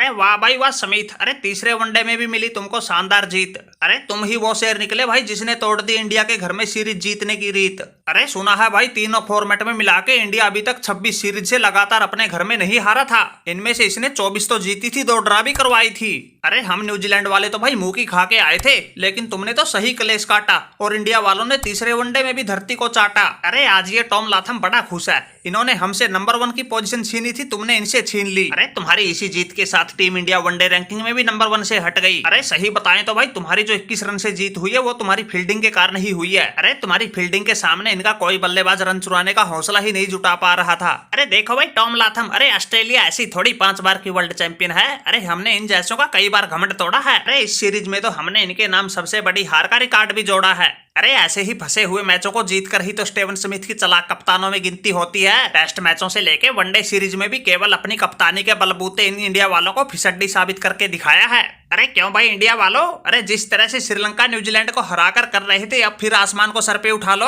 अरे वाह भाई वाह समीत, अरे तीसरे वनडे में भी मिली तुमको शानदार जीत। अरे तुम ही वो शेर निकले भाई जिसने तोड़ दी इंडिया के घर में सीरीज जीतने की रीत। अरे सुना है भाई तीनों फॉर्मेट में मिला के इंडिया अभी तक 26 सीरीज से लगातार अपने घर में नहीं हारा था। इनमें से इसने 24 तो जीती थी, 2 ड्रा भी करवाई थी। अरे हम न्यूजीलैंड वाले तो भाई मुंह की खा के आए थे, लेकिन तुमने तो सही कलेश काटा और इंडिया वालों ने तीसरे वनडे में भी धरती को चाटा। अरे आज ये टॉम लाथम बड़ा खुश है, इन्होंने हमसे नंबर 1 की पोजीशन छीनी थी, तुमने इनसे छीन ली। अरे तुम्हारी इसी जीत के साथ टीम इंडिया वनडे रैंकिंग में भी नंबर 1 से हट गई। अरे सही बताएं तो भाई तुम्हारी जो 21 रन से जीत हुई है वो तुम्हारी फील्डिंग के कारण ही हुई है। अरे तुम्हारी फील्डिंग के सामने इनका कोई बल्लेबाज रन चुराने का हौसला ही नहीं जुटा पा रहा था। अरे देखो भाई टॉम लाथम, अरे ऑस्ट्रेलिया ऐसी थोड़ी 5 बार की वर्ल्ड चैंपियन है। अरे हमने इन जैसों का कई बार घमंड तोड़ा है। अरे इस सीरीज में तो हमने इनके नाम सबसे बड़ी हार का रिकॉर्ड भी जोड़ा है। अरे ऐसे ही फंसे हुए मैचों को जीतकर ही तो स्टीवन स्मिथ की चालाक कप्तानों में गिनती होती है। टेस्ट मैचों से लेके वनडे सीरीज में भी केवल अपनी कप्तानी के बलबूते इन इंडिया वालों को फिसड्डी साबित करके दिखाया है। अरे क्यों भाई इंडिया वालों, अरे जिस तरह से श्रीलंका न्यूजीलैंड को हराकर कर रहे थे, अब फिर आसमान को सर पे उठा लो।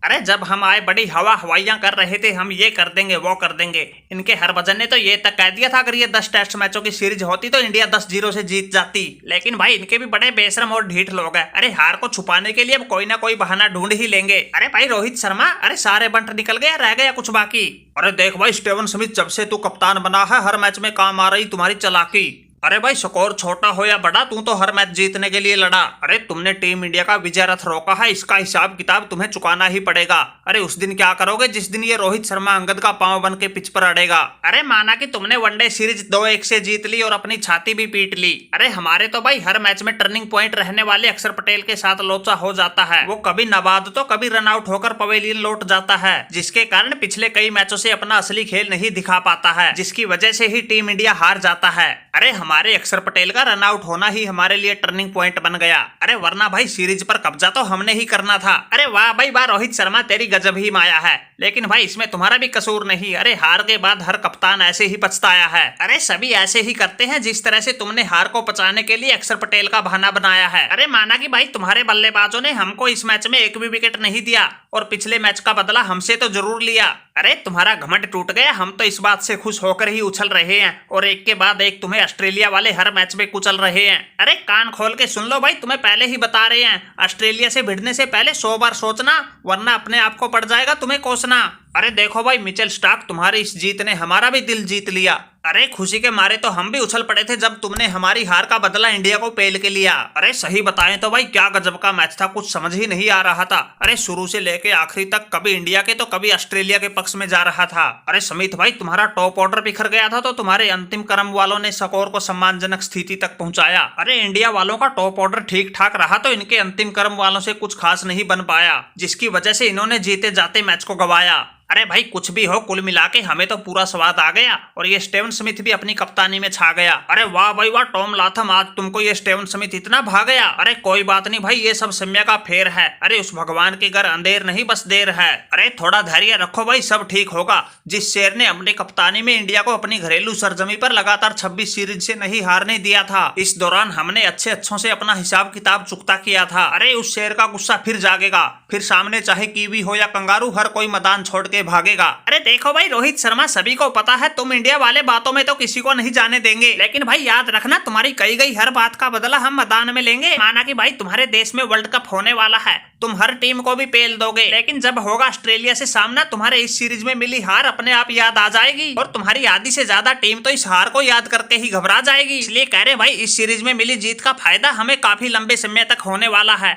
अरे जब हम आए बड़ी हवाइयां कर रहे थे, हम ये कर देंगे वो कर देंगे। इनके हरभजन ने तो ये तक कह दिया था अगर ये 10 टेस्ट मैचों की सीरीज होती तो इंडिया 10-0 से जीत जाती। लेकिन भाई इनके भी बड़े बेशरम और ढीठ लोग हैं। अरे हार को छुपाने के लिए अब कोई ना कोई बहाना ढूंढ ही लेंगे। अरे भाई रोहित शर्मा, अरे सारे बंट निकल गए, रह गया कुछ बाकी। अरे देख भाई स्टीवन स्मिथ, जब से तू कप्तान बना है हर मैच में काम आ रही तुम्हारी चालाकी। अरे भाई स्कोर छोटा हो या बड़ा, तू तो हर मैच जीतने के लिए लड़ा। अरे तुमने टीम इंडिया का विजय रथ रोका है, इसका हिसाब किताब तुम्हें चुकाना ही पड़ेगा। अरे उस दिन क्या करोगे जिस दिन ये रोहित शर्मा अंगद का पांव बन के पिच पर अड़ेगा। अरे माना कि तुमने वनडे सीरीज 2-1 से जीत ली और अपनी छाती भी पीट ली। अरे हमारे तो भाई हर मैच में टर्निंग पॉइंट रहने वाले अक्षर पटेल के साथ लोचा हो जाता है। वो कभी नबाद तो कभी रन आउट होकर पवेलियन लौट जाता है, जिसके कारण पिछले कई मैचों से अपना असली खेल नहीं दिखा पाता है, जिसकी वजह से ही टीम इंडिया हार जाता है। अरे हमारे अक्षर पटेल का रन आउट होना ही हमारे लिए टर्निंग पॉइंट बन गया। अरे वरना भाई सीरीज पर कब्जा तो हमने ही करना था। अरे वाह भाई वाह रोहित शर्मा, तेरी गजब ही माया है। लेकिन भाई इसमें तुम्हारा भी कसूर नहीं। अरे हार के बाद हर कप्तान ऐसे ही पछताया है। अरे सभी ऐसे ही करते हैं जिस तरह से तुमने हार को बचाने के लिए अक्षर पटेल का बहाना बनाया है। अरे माना कि भाई तुम्हारे बल्लेबाजों ने हमको इस मैच में एक भी विकेट नहीं दिया और पिछले मैच का बदला हमसे तो जरूर लिया। अरे तुम्हारा घमंड टूट गया, हम तो इस बात से खुश होकर ही उछल रहे हैं और एक के बाद एक तुम्हें ऑस्ट्रेलिया वाले हर मैच में कुचल रहे हैं। अरे कान खोल के सुन लो भाई, तुम्हें पहले ही बता रहे हैं, ऑस्ट्रेलिया से भिड़ने से पहले 100 बार सोचना, वरना अपने आप को पड़ जाएगा तुम्हें कोसना। अरे देखो भाई मिचेल स्टार्क, तुम्हारी इस जीत ने हमारा भी दिल जीत लिया। अरे खुशी के मारे तो हम भी उछल पड़े थे जब तुमने हमारी हार का बदला इंडिया को पेल के लिया। अरे सही बताएं तो भाई क्या गजब का मैच था, कुछ समझ ही नहीं आ रहा था। अरे शुरू से लेके आखिरी तक कभी इंडिया के तो कभी ऑस्ट्रेलिया के पक्ष में जा रहा था। अरे समीत भाई, तुम्हारा टॉप ऑर्डर बिखर गया था तो तुम्हारे अंतिम क्रम वालों ने स्कोर को सम्मानजनक स्थिति तक पहुंचाया। अरे इंडिया वालों का टॉप ऑर्डर ठीक ठाक रहा तो इनके अंतिम क्रम वालों से कुछ खास नहीं बन पाया, जिसकी वजह से इन्होंने जीते जाते मैच को गंवाया। अरे भाई कुछ भी हो, कुल मिला के हमें तो पूरा स्वाद आ गया और ये स्टीवन स्मिथ भी अपनी कप्तानी में छा गया। अरे वाह भाई वाह टॉम लाथम, आज तुमको ये स्टीवन स्मिथ इतना भा गया। अरे कोई बात नहीं भाई, ये सब समय का फेर है। अरे उस भगवान के घर अंधेर नहीं बस देर है। अरे थोड़ा धैर्य रखो भाई, सब ठीक होगा। जिस शेर ने अपनी कप्तानी में इंडिया को अपनी घरेलू सरजमी पर लगातार 26 सीरीज से नहीं हारने दिया था, इस दौरान हमने अच्छों से अपना हिसाब किताब चुकता किया था। अरे उस शेर का गुस्सा फिर जागेगा, फिर सामने चाहे कीवी हो या कंगारू, हर कोई मैदान छोड़ के भागेगा। अरे देखो भाई रोहित शर्मा, सभी को पता है तुम इंडिया वाले बातों में तो किसी को नहीं जाने देंगे, लेकिन भाई याद रखना तुम्हारी कही गई हर बात का बदला हम मैदान में लेंगे। माना कि भाई तुम्हारे देश में वर्ल्ड कप होने वाला है, तुम हर टीम को भी पेल दोगे, लेकिन जब होगा ऑस्ट्रेलिया से सामना, तुम्हारे इस सीरीज में मिली हार अपने आप याद आ जाएगी और तुम्हारी आधी से ज्यादा टीम तो इस हार को याद करके ही घबरा जाएगी। इसलिए कह रहे भाई इस सीरीज में मिली जीत का फायदा हमें काफी लंबे समय तक होने वाला है।